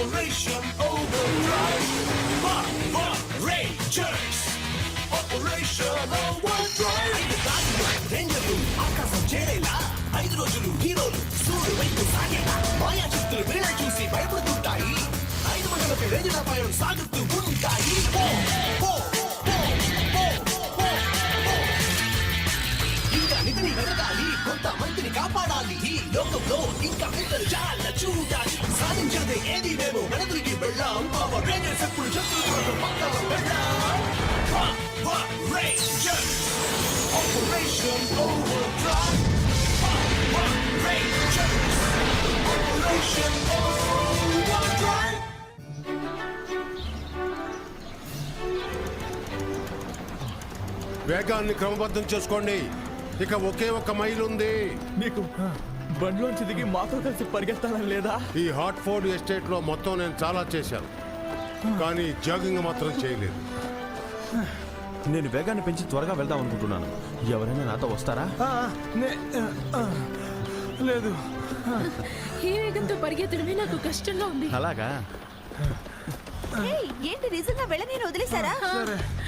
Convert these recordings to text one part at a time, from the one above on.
Operation Overdrive. Power Rangers. Operation Overdrive. రేంజర్లు ఆకాశం చేరేలా 5 రోజులు హీరోలు సూర్యుడు వైపు సాగేలా మాయా శక్తులు వీళ్ళ చూసి భయపడుతుంటాయి. 5 మండలపై రేంజర్ అపాయం సాగుతూ ఉంటాయి. ఇంకా నిధిని వెతకాలి, కొంతమందిని కాపాడాలి. ఈ లోకంలో ఇంకా ఇద్దరు చాలా చూడాలి. సాధించేది ఏది మేము వెనదురికి వెళ్ళాం. పవర్ రేంజర్స్ ఎప్పుడు శత్రువులతో పక్కన వెళ్ళాం. Power Rangers. Operation Overdrive. Power Rangers. Operation Overdrive. వేగాన్ని క్రమబద్ధం చేసుకోండి. ఇక ఒకే ఒక్క మైల్ ఉంది. నీకు బండ్లోంచి దిగి మాతో కలిసి పరిగెత్తాలని లేదా? ఈ హార్ట్ఫోర్డ్ ఎస్టేట్ లో మొత్తం నేను చాలా చేశాను, కానీ జాగింగ్ మాత్రం చేయలేదు. నేను వేగాన్ని పెంచి త్వరగా వెళ్దాం అనుకుంటున్నాను. ఎవరైనా నాతో వస్తారా? లేదు. ఈ వేగంతో పరిగెత్తడమే నాకు కష్టంగా ఉంది. అలాగా? ఏంటి నిజంగా వెళ్ళ నేను వదిలేశారా?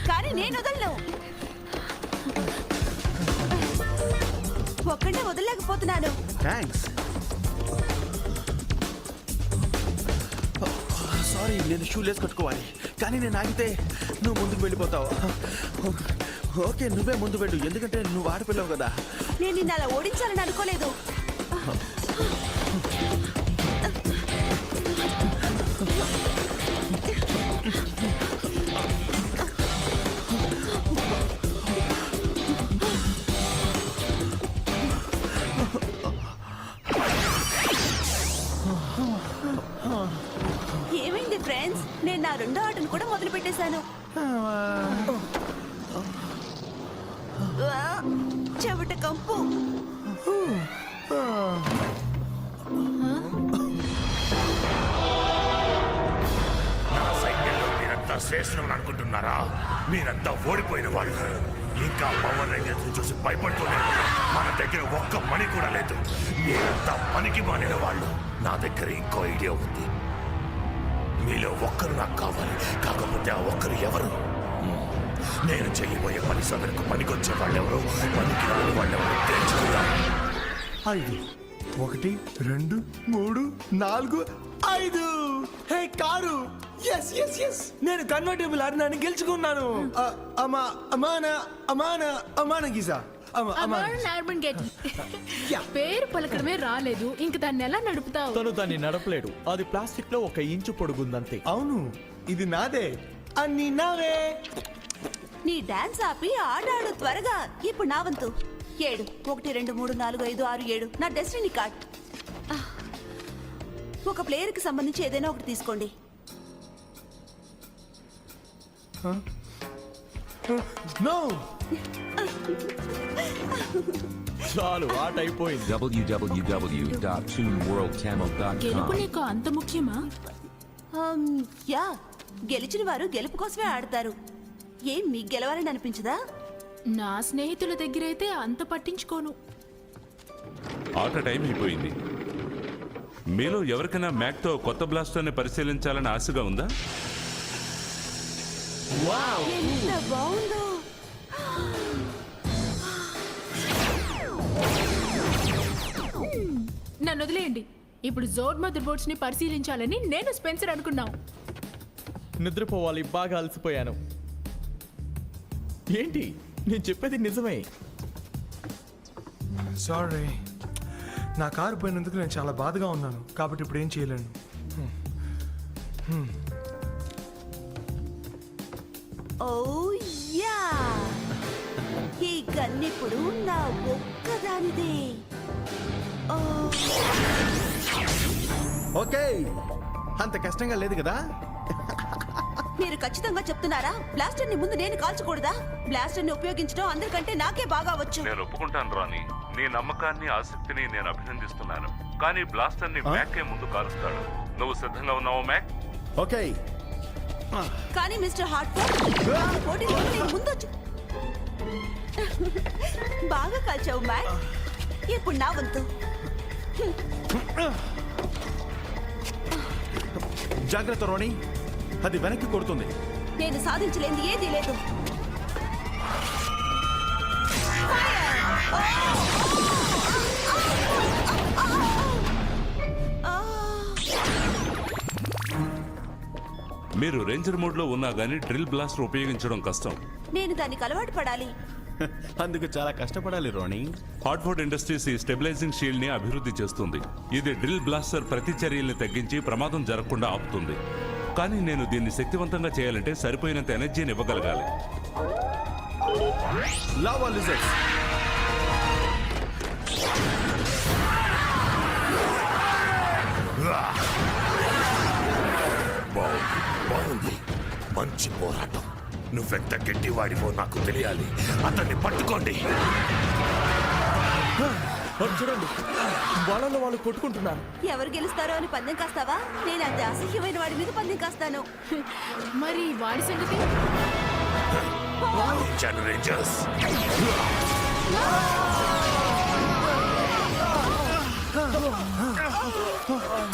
కానీ నేను వదలను. ఒక్కడే వదలలేకపోతున్నాను. థ్యాంక్స్. సారీ, నేను షూ లేస్ కట్టుకోవాలి. కానీ నేను ఆగితే నువ్వు ముందుకు వెళ్ళిపోతావు. ఓకే, నువ్వే ముందు వెళ్ళు, ఎందుకంటే నువ్వు ఆడపిల్లవు కదా. నేను నిన్ను అలా ఓడించాలని అనుకోలేదు. ఏమైంది ఫ్రెండ్స్? నేను నా రెండో ఆటను కూడా మొదలు పెట్టేశాను. చెవిట కంపు. నా సైన్యంలో మీరంతా శ్రేష్ఠులు అనుకుంటున్నారా? మీరంతా ఓడిపోయిన వాళ్ళు. ఇంకా పవర్ రేంజర్స్ చూసి భయపడుతూనే మన దగ్గర ఒక్క మణి కూడా లేదు. మీరంతా పనికి మానిన వాళ్ళు. నా దగ్గర ఇంకో ఐడియా ఉంది. మీలో ఒక్కరు నాకు కావాలి. కాకపోతే ఆ ఒక్కరు ఎవరు? నేను చేయబోయే పని సదరకు పనికొచ్చే వాళ్ళెవరు, పనికి రాని వాళ్ళెవరు తెలుసుకుందాం. 5 1 2 3 4 5. హే కారు! ఎస్ ఎస్ ఎస్, నేను కన్వర్టబుల్ అర్నాని గెలుచుకున్నాను. అమాన గీజా. పేరు పలకడమే రాలేదు, ఇంక దాన్ని ఎలా నడుపుతావు? తను దాన్ని నడపలేడు. అది ప్లాస్టిక్ లో 1 ఇంచు పొడుగుందంతే. అవును, ఇది నాదే, అన్ని నావే. నీ డాన్స్ ఆపి ఆడాడు త్వరగా. ఇప్పుడు నా వంతు. 7 1 2 3 4 5 6 7 నా డెస్టినీ కార్డ్. ఒక ప్లేయర్ కి సంబంధించి ఏదైనా ఒకటి తీసుకోండి. నో, చాలు, ఆట అయిపోయింది. www.toonworldtamil.com. గెలుపు నీకు అంత ముఖ్యమా? యా, గెలిచిన వారు గెలుపు కోసమే ఆడతారు. ఏం మీకు గెలవాలని అనిపించదా? నా స్నేహితుల దగ్గరైతే అంత పట్టించుకోను. ఆట టైం అయిపోయింది. మీలో ఎవరికైనా మ్యాక్తో కొత్త బ్లాస్టర్ని పరిశీలించాలని ఆశగా ఉందా? ఎంత బాగుందో. నన్ను వదిలేయండి. ఇప్పుడు జోడ్ మదర్ బోర్డ్స్ ని పరిశీలించాలని నేను స్పెన్సర్ అనుకున్నాం. నిద్రపోవాలి, బాగా అలసిపోయాను. ఏంటి, నేను చెప్పేది నిజమే. సారీ, నా కారు పోయినందుకు నేను చాలా బాధగా ఉన్నాను. కాబట్టి ఇప్పుడు ఏం చేయలేను. ఓ యా, ఈ గన్నిప్పుడు నా ఒక్కదానిదే. ఓకే, అంత కష్టంగా లేదు కదా. మీరు ఖచ్చితంగా చెప్తున్నారా? బ్లాస్టర్ ని ముందు నేను కాల్చకూడదా? బ్లాస్టర్ ని ఉపయోగించడం అందరికంటే నాకే బాగా వచ్చు. నేను ఒప్పుకుంటాను రాణి, నీ నమ్మకాన్ని ఆసక్తిని నేను అభినందిస్తున్నాను. కానీ బ్లాస్టర్ ని మ్యాక్ ముందు కాలుస్తాడు. నువ్వు సిద్ధంగా ఉన్నావు మ్యాక్? ఓకే. కానీ మిస్టర్ హార్ట్ఫోర్డ్, పోటీలో నేను ముందు బాగా కాల్చావు మ్యాక్. ఇప్పుడు నా వంతు. జాగ్రత్త రోనీ, అది వెనక్కి కొడుతుంది. నేను సాధించలేంది ఏదీ లేదు. మీరు రేంజర్ మోడ్ లో ఉన్నా గానీ డ్రిల్ బ్లాస్టర్ ఉపయోగించడం కష్టం. నేను దానికి అలవాటు పడాలి. అందుకు చాలా కష్టపడాలి రోనీ. హార్ట్ఫోర్డ్ ఇండస్ట్రీస్ ఈ స్టెబిలైజింగ్ షీల్డ్ ని అభివృద్ధి చేస్తుంది. ఇది డ్రిల్ బ్లాస్టర్ ప్రతిచర్యల్ని తగ్గించి ప్రమాదం జరగకుండా ఆపుతుంది. కానీ నేను దీన్ని శక్తివంతంగా చేయాలంటే సరిపోయినంత ఎనర్జీని ఇవ్వగలగాలి. Lava lizards. బాగుంది, మంచి పోరాటం. నువ్వెంత గట్టివాడివో నాకు తెలియాలి. అతన్ని పట్టుకోండి. చూడండి, వాళ్ళలో వాళ్ళు కొట్టుకుంటున్నారు. ఎవరు గెలుస్తారో అని పందెం కాస్తావా? నేను అంత అసహ్యమైన వాడి మీద పందెం కాస్తాను. మరి వాడి సంగతి? Rangers,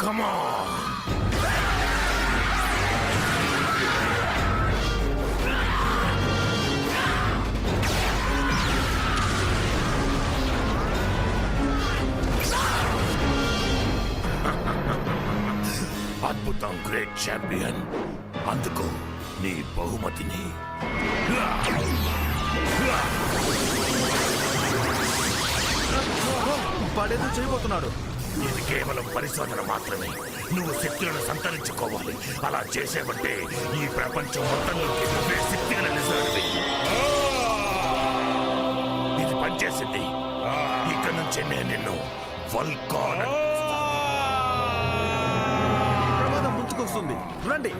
come on. అద్భుతం గ్రేట్ ఛాంపియన్. అందుకో నీ బహుమతిని. వాడేదో చేయబోతున్నాడు. ఇది కేవలం పరిశోధన మాత్రమే. నువ్వు శక్తులను సంతరించుకోవాలి. అలా చేసేవంటే ఈ ప్రపంచం మొత్తంలోకి నువ్వే శక్తిగా నిలిచాడివి. ఇది పనిచేసింది. ఇక నుంచి నేను నిన్ను వల్కాన్. ప్రమాదం ముంచుకొస్తుంది. రండి.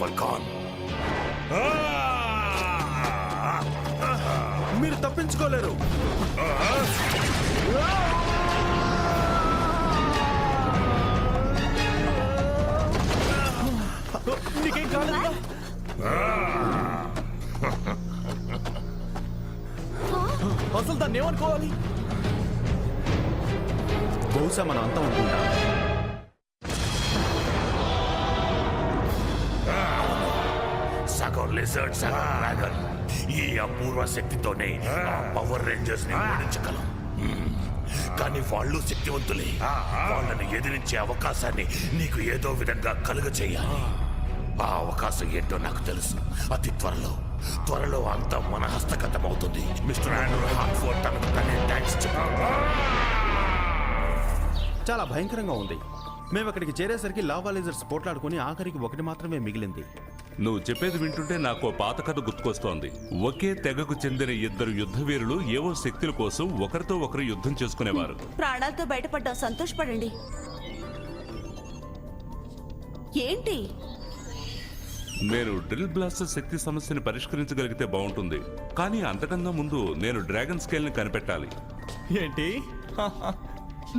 వల్కాన్, మీరు తప్పించుకోలేరు. నీకేం కాలేదు. అసలు దాన్ని ఏమనుకోవాలి? బహుశా మనం అంతా అనుకుంటాం. సగం లిజర్డ్, సగం డ్రాగన్. ఈ అపూర్వ శక్తితోనే ఆ పవర్ రేంజర్స్ ని ఓడించగలం. కానీ వాళ్ళు శక్తివంతులే. వాళ్ళని ఎదిరించే అవకాశాన్ని నీకు ఏదో విధంగా కలుగ చేయాలి. ఆ అవకాశం ఏంటో నాకు తెలుసు. అతి త్వరలో అంతా మన హస్తగతం అవుతుంది. మిస్టర్ ఆండ్రూ హార్ట్ఫోర్డ్ తనకు తనే థ్యాంక్స్ చెప్పాడు. చాలా భయంకరంగా ఉంది. మేము అక్కడికి చేరేసరికి లావా లిజర్డ్స్ పోట్లాడుకుని ఆఖరికి ఒకటి మాత్రమే మిగిలింది. నువ్వు చెప్పేది వింటుంటే నాకు పాత కథ గుర్తుకొస్తోంది. ఒకే తెగకు చెందిన ఇద్దరు యుద్ధవీరులు ఏవో శక్తుల కోసం ఒకరితో ఒకరు యుద్ధం చేసుకునేవారు. ప్రాణాలతో బయటపడ్డావు, సంతోషపడండి. ఏంటి? నేను డ్రిల్ బ్లాస్టర్ శక్తి సమస్యని పరిష్కరించగలిగితే బాగుంటుంది. కానీ అంతకన్నా ముందు నేను డ్రాగన్ స్కేల్ ని కనిపెట్టాలి. ఏంటి?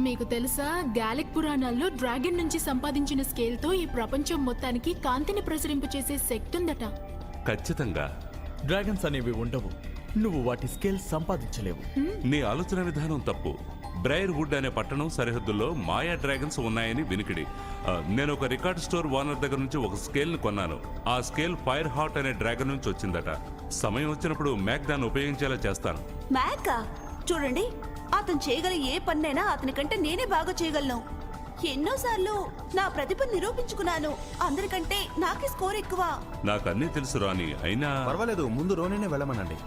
మీకు తెలుసా, గాలిక్ పురాణాల్లో డ్రాగన్ నుంచి సంపాదించిన స్కేల్ తో ఈ ప్రపంచం మొత్తానికి కాంతిని ప్రసరింపు చేసే శక్తి ఉందట. ఖచ్చితంగా. డ్రాగన్స్ అనేవి ఉండవు. నువ్వు వాటి స్కేల్ సంపాదించలేవు. నీ ఆలోచన విధానం తప్పు. బ్రైర్ వుడ్ అనే పట్టణం సరిహద్దుల్లో మాయా డ్రాగన్స్ ఉన్నాయని వినికిడి. నేను ఒక రికార్డ్ స్టోర్ ఓనర్ దగ్గర నుంచి ఒక స్కేల్ ని కొన్నాను. ఆ స్కేల్ ఫైర్ హార్ట్ అనే డ్రాగన్ నుంచి వచ్చిందట. సమయం వచ్చినప్పుడు మ్యాక్ దాన్ని ఉపయోగించేలా చేస్తాను. మ్యాకా? చూడండి, అతను చేయగల ఏ పన్నైనా అతని కంటే నేనే బాగా చేయగలను. ఎన్నోసార్లు నా ప్రతిభ నిరూపించుకున్నాను. అందరికంటే నాకే స్కోర్ ఎక్కువ. నాకు అన్నీ తెలుసు రాణి, అయినా పర్వాలేదు, ముందు రోనీనే వెళ్ళమనండి.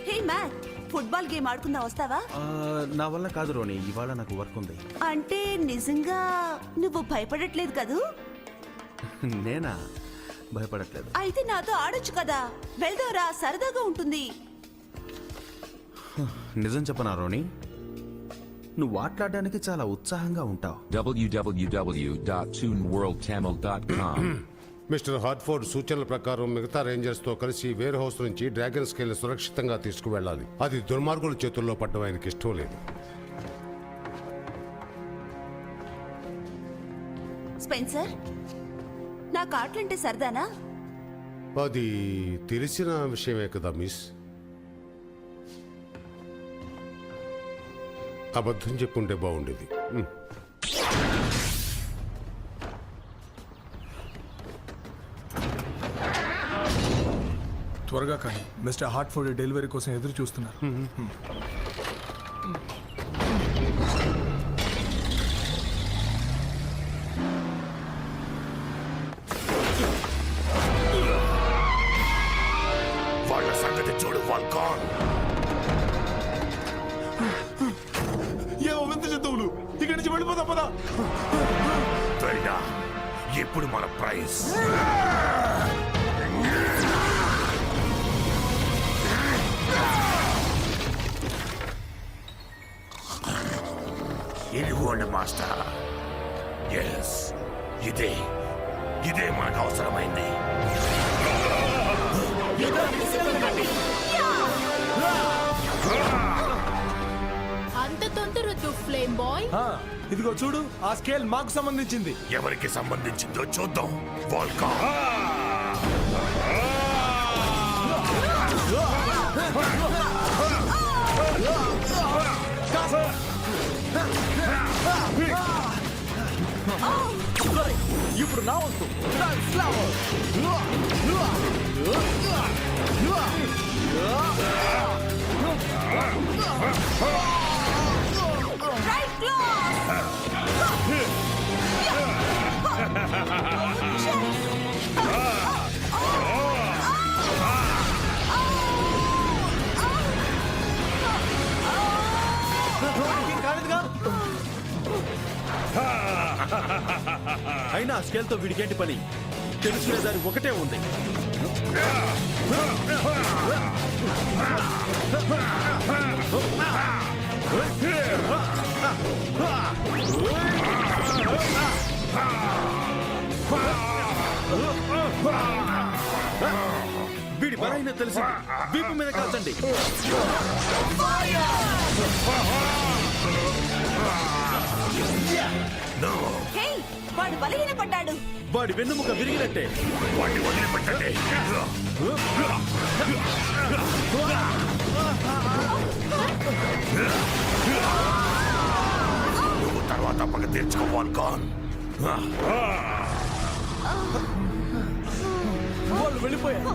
హే మ్యాక్, ఫుట్బాల్ గేమ్ ఆడుకుందా, వస్తావా? నా వల్ల కాదు రోనీ, ఇవాళ నాకు వర్క్ ఉంది. అంటే నిజంగా నువ్వు భయపడట్లేదు కదూ? నేనా? భయపడట్లేదు. అయితే నాతో ఆడొచ్చు కదా. వెళ్దావురా, సరదాగా ఉంటుంది. నిజం చెప్పనా రోనీ, నువ్వు ఆటలాడడానికి చాలా ఉత్సాహంగా ఉంటావు. www.toonworldtamil.com మిస్టర్ హార్ట్ఫోర్డ్ సూచనల ప్రకారం మిగతా రేంజర్స్ తో కలిసి వేర్ హౌస్ నుంచి డ్రాగన్ స్కేల్ సురక్షితంగా తీసుకువెళ్ళాలి. అది దుర్మార్గుల చేతుల్లో పడ్డం ఆయనకి ఇష్టం లేదు. స్పెన్సర్, నా కార్ట్లంటే సరదానా? అది తెలిసిన విషయమే కదా మిస్. అబద్ధం చెప్పుంటే బాగుండేది. త్వరగా కానీ మిస్టర్ హార్ట్ఫోర్డ్ డెలివరీ కోసం ఎదురు చూస్తున్నారు. వాళ్ళ సంగతి చూడు వాల్కాన్. ఏమో వింత జంతువులు, ఇక్కడి నుంచి వెళ్ళిపోదాం పదా. వెళ్ళా, ఇప్పుడు మన ప్రైస్. ఇదిగోండి మాస్టర్. ఎస్, ఇదే మనకు అవసరమైంది. అంత తొందరొద్దు ఫ్లేమ్ బాయ్. ఇదిగో చూడు, ఆ స్కేల్ మాకు సంబంధించింది. ఎవరికి సంబంధించిందో చూద్దాం. వాల్కాన్, ఇప్పుడు నా వంతు. Right class. అయినా ఆ స్కేల్తో వీడికేంటి పని? తెలుసుకునే దారి ఒకటే ఉంది. వీడి పనైనా తెలిసి వీపు మీద కాల్చండి. హే, వాడు బలహీనపడ్డాడు. వాడి వెన్నుముక విరిగినట్టే. వాడిని వదిలిపెట్టండి. నువ్వు తర్వాత పగ తీర్చుకో వాల్కాన్. వాళ్ళు వెళ్ళిపోయారు.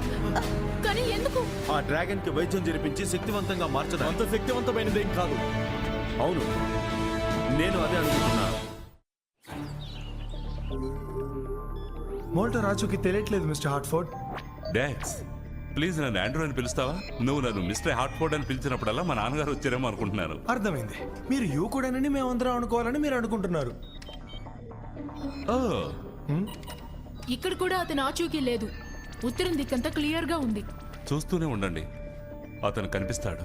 కానీ ఎందుకు? ఆ డ్రాగన్ కి వైద్యం జరిపించి శక్తివంతంగా మార్చడం. అంత శక్తివంతమైనదేం కాదు. అవును, నేను అదే అనుకుంటున్నా. మోల్టో రాజుకి తెలియట్లేదు మిస్టర్ హార్ట్ఫోర్డ్. డాక్స్, ప్లీజ్ నన్ను ఆండ్రూ అని పిలుస్తావా? నువ్వు నన్ను మిస్టర్ హార్ట్ఫోర్డ్ అని పిలిచినప్పుడల్లా మా నాన్నగారు వచ్చారేమో అనుకుంటున్నాను. అర్థమైంది, మీరు యువకుడనని మేమందరం అనుకోవాలని మీరు అనుకుంటున్నారు. ఓ, ఇక్కడ కూడా అతని ఆచూకీ లేదు. ఉత్తరం దిక్కంతా క్లియర్ గా ఉంది. చూస్తూనే ఉండండి, అతను కనిపిస్తాడు.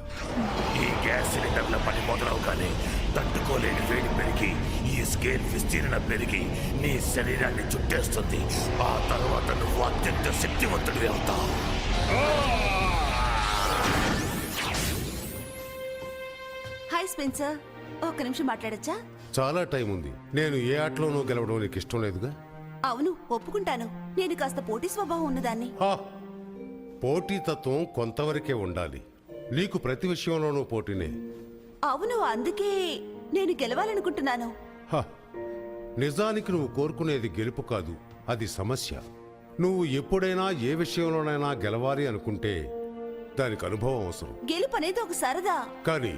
ఈ గ్యాస్ సిలిండర్ల పని మొదలవగానే తట్టుకోలేని వేడి పెరిగి ఈ స్కేల్ విస్తీర్ణ పెరిగి నీ శరీరాన్ని చుట్టేస్తుంది. ఆ తర్వాత నువ్వు అత్యంత శక్తివంతుడివి అవుతావు. హాయ్ స్పెన్సర్, ఒక్క నిమిషం మాట్లాడచ్చా? చాలా టైం ఉంది. నేను ఏ ఆటలోనూ గెలవడం నీకు ఇష్టం లేదుగా. అవును, ఒప్పుకుంటాను. నేను కాస్త పోటీ స్వభావం ఉన్నదాన్ని. హా, పోటీతత్వం కొంతవరకే ఉండాలి. నీకు ప్రతి విషయంలోనూ పోటీనే. అవును, అందుకే నేను గెలవాలనుకుంటున్నాను. హ, నిజానికి నువ్వు కోరుకునేది గెలుపు కాదు, అది సమస్య. నువ్వు ఎప్పుడైనా ఏ విషయంలోనైనా గెలవాలి అనుకుంటే దానికి అనుభవం అవసరం. గెలుపు అనేది ఒక సరదా. కానీ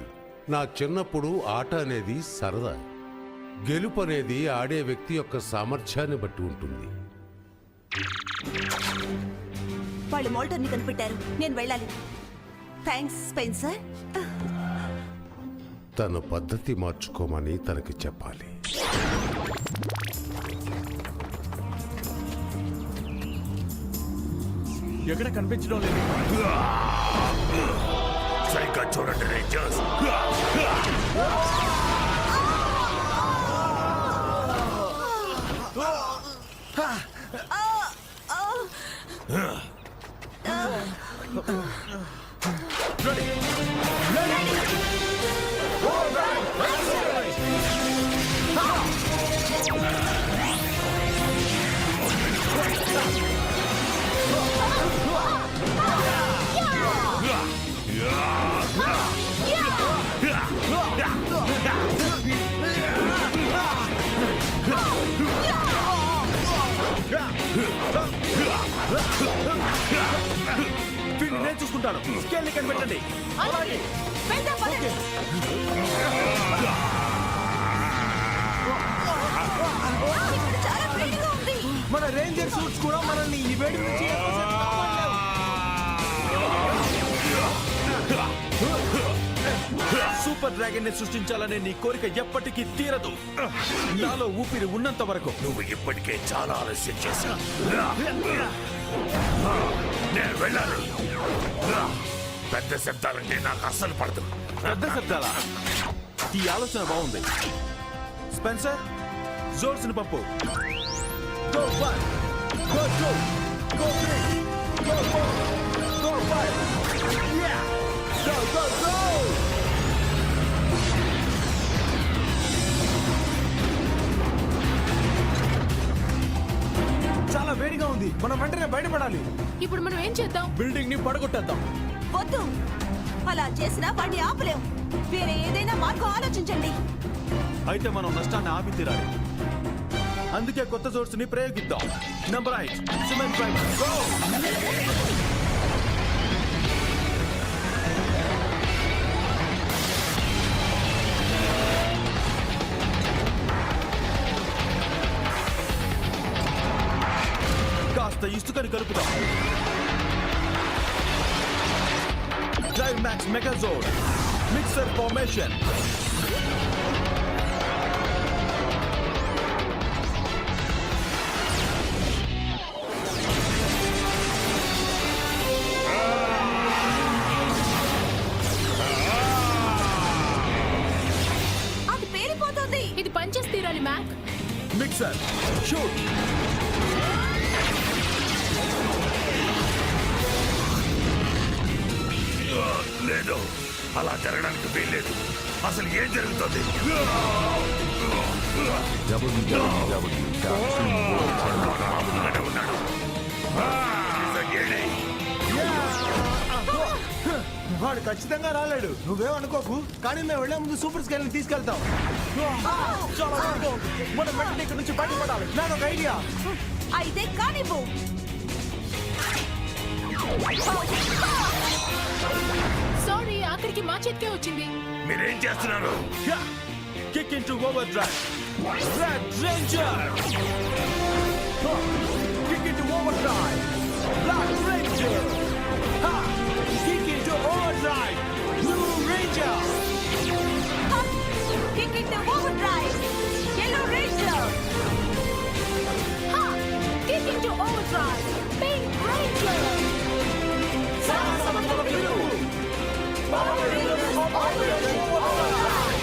నా చిన్నప్పుడు ఆట అనేది సరదా. గెలుపు అనేది ఆడే వ్యక్తి యొక్క సామర్థ్యాన్ని బట్టి ఉంటుంది. వాళ్ళు మోల్టర్ని కనిపెట్టారు. నేను వెళ్ళాలి. Thanks Spencer. తన పద్ధతి మార్చుకోమని తనకి చెప్పాలి. ఎక్కడ కనిపించడం లేదు. సరిగ్గా చూడండి రేంజర్స్. చూసుకుంటాను. స్కేల్ ని కనిపెట్టండి. అలాగే. వెళ్దాం, పదండి. ఇక్కడ చాలా వేడిగా ఉంది. మన రేంజర్ సూట్స్ కూడా మనల్ని ఈ వేడి నుంచి ఎక్కువసేపు కాపాడలేవు. సూపర్ డ్రాగన్ ని సృష్టించాలనే నీ కోరిక ఎప్పటికీ తీరదు. నాలో ఊపిరి ఉన్నంత వరకు. నువ్వు ఇప్పటికే చాలా ఆలస్యం చేశా. నేను వెళ్ళాను. పెద్ద శబ్దాలంటే నాకు అస్సలు పడదు. పెద్ద శబ్దాల ఈ ఆలోచన బాగుంది. స్పెన్సర్, జోర్స్ ని పంపు. Go 1, go 2, go 3, go 4, go 5. Yeah! Go, go, go! చాలా వేడిగా ఉంది. మనం వెంటనే బయటపడాలి. ఇప్పుడు మనం ఏం చేద్దాం? బిల్డింగ్ ని పడగొట్టేద్దాం. వద్దు, అలా చేసినా వాడిని ఆపలేం. వేరే ఏదైనా మార్గం ఆలోచించండి. అయితే మనం నష్టాన్ని ఆపి తీరాలి. అందుకే కొత్త సోర్స్ ని ప్రయోగిద్దాం. Number 8 cement primer. గో! కాస్త ఇసుకని కలుపుదాం. Drive max megazone mixer formation. అది పేలిపోతుంది. ఇది పనిచేసి తీరాలి మ్యాక్. Mixer shoot. లేదు, అలా జరగడానికి వీల్లేదు. అసలు ఏం జరుగుతుంది? ఉన్నాడు. నిజంగానే. వాడు ఖచ్చితంగా రాలేడు. నువ్వేమనుకోకు. కానీ మేము వెళ్లే ముందు సూపర్ స్కేల్ ని తీసుకెళ్తాం. చాలా వేడిగా ఉంది. మనం వెంటనే ఇక్కడ నుంచి బయటపడాలి. నాకు ఒక ఐడియా. అయితే కానివ్వు. సారీ, ఆఖరికి మా చేతికే వచ్చింది. మీరేం చేస్తున్నారు? Kick into overdrive. Red ranger. Kick into overdrive. Black ranger. Kick into overdrive. Blue ranger. Kick into overdrive. yellow ranger. Kick into overdrive. Pink Ranger. Power Rangers Operation Overdrive.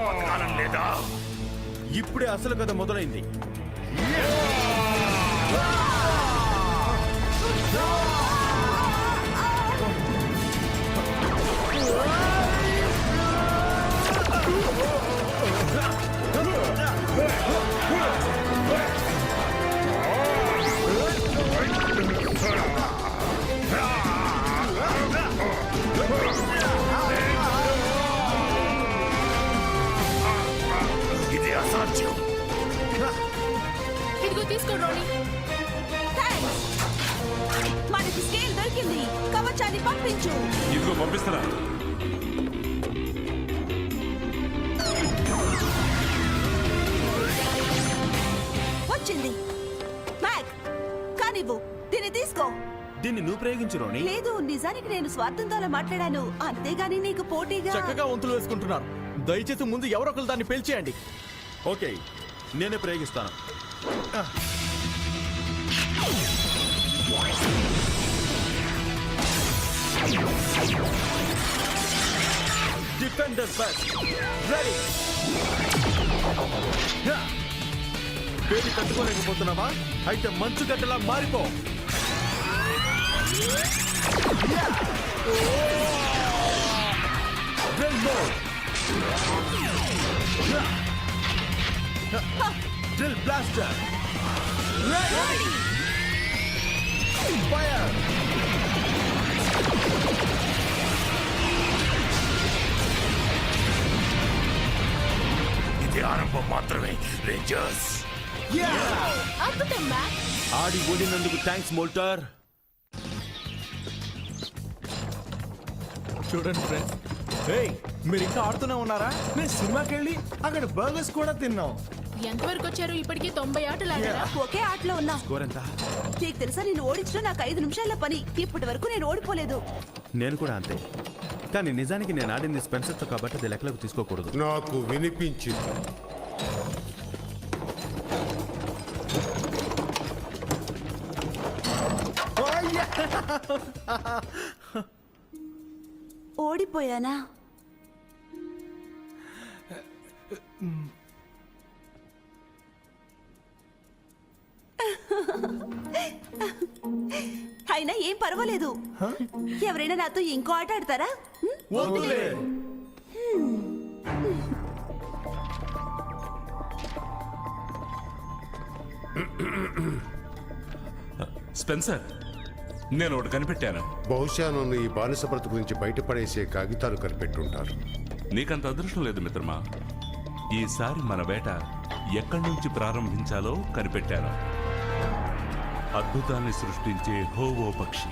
బతకాలం లేదా? ఇప్పుడే అసలు కథ మొదలైంది. ఇది అసాధ్యం. ఇదిగో తీసుకో Ronnie. Thanks. మనకి స్కేల్ దొరికింది. కవచాన్ని పంపించు. ఇదిగో పంపిస్తారా? వచ్చింది. మ్యాక్, కానివ్వు. దీన్ని తీసుకో. దీన్ని నువ్వు ప్రయోగించు రోని. లేదు, నిజానికి నేను స్వార్థంతో అలా మాట్లాడాను. అంతేగాని నీకు పోటీగా. చక్కగా వంతులు వేసుకుంటున్నారు. దయచేసి ముందు ఎవరొకరు దాన్ని పేల్చేయండి. ఓకే, నేనే ప్రయోగిస్తాను. Defender best ready. పేరు తట్టుకోలేకపోతున్నావా? అయితే మంచు గడ్డలా మారిపో. Drill mode. Drill blaster. Ready. Fire. ఇది ఆరంభం మాత్రమే. రేంజర్స్, అద్భుతం మ్యాక్. ఆడి ఓడినందుకు థ్యాంక్స్ మోల్టార్. చూడండి ఫ్రెండ్స్, ఏయ్ మీరు ఇంకా ఆడుతూనే ఉన్నారా? మేము సినిమాకి వెళ్ళి అక్కడ బర్గర్స్ కూడా తిన్నాం. ఎంతవరకు వచ్చారు? ఇప్పటికి 90 ఆటలు ఆడారా? ఒకే ఆటలో ఉన్నాం. స్కోర్ ఎంత? నీకు తెలుసా, నేను ఓడించడం నాకు 5 నిమిషాల పని. ఇప్పటి వరకు నేను ఓడిపోలేదు. నేను కూడా అంతే. కానీ నిజానికి నేను ఆడింది స్పెన్సర్తో కాబట్టి అది లెక్కలోకి తీసుకోకూడదు. నాకు వినిపించింది. ఓడిపోయానా? అయినా ఏం పర్వాలేదు. ఎవరైనా నాతో ఇంకో ఆట ఆడతారా? స్పెన్సర్, నేను ఒకటి కనిపెట్టాను. బహుశా నన్ను ఈ బానిస బ్రతుకు నుంచి బయటపడేసే కాగితాలు కనిపెట్టుంటారు. నీకంత అదృష్టం లేదు మిత్రమా. ఈసారి మన వేట ఎక్కడి నుంచి ప్రారంభించాలో కనిపెట్టాను. అద్భుతాన్ని సృష్టించే హోవో పక్షి.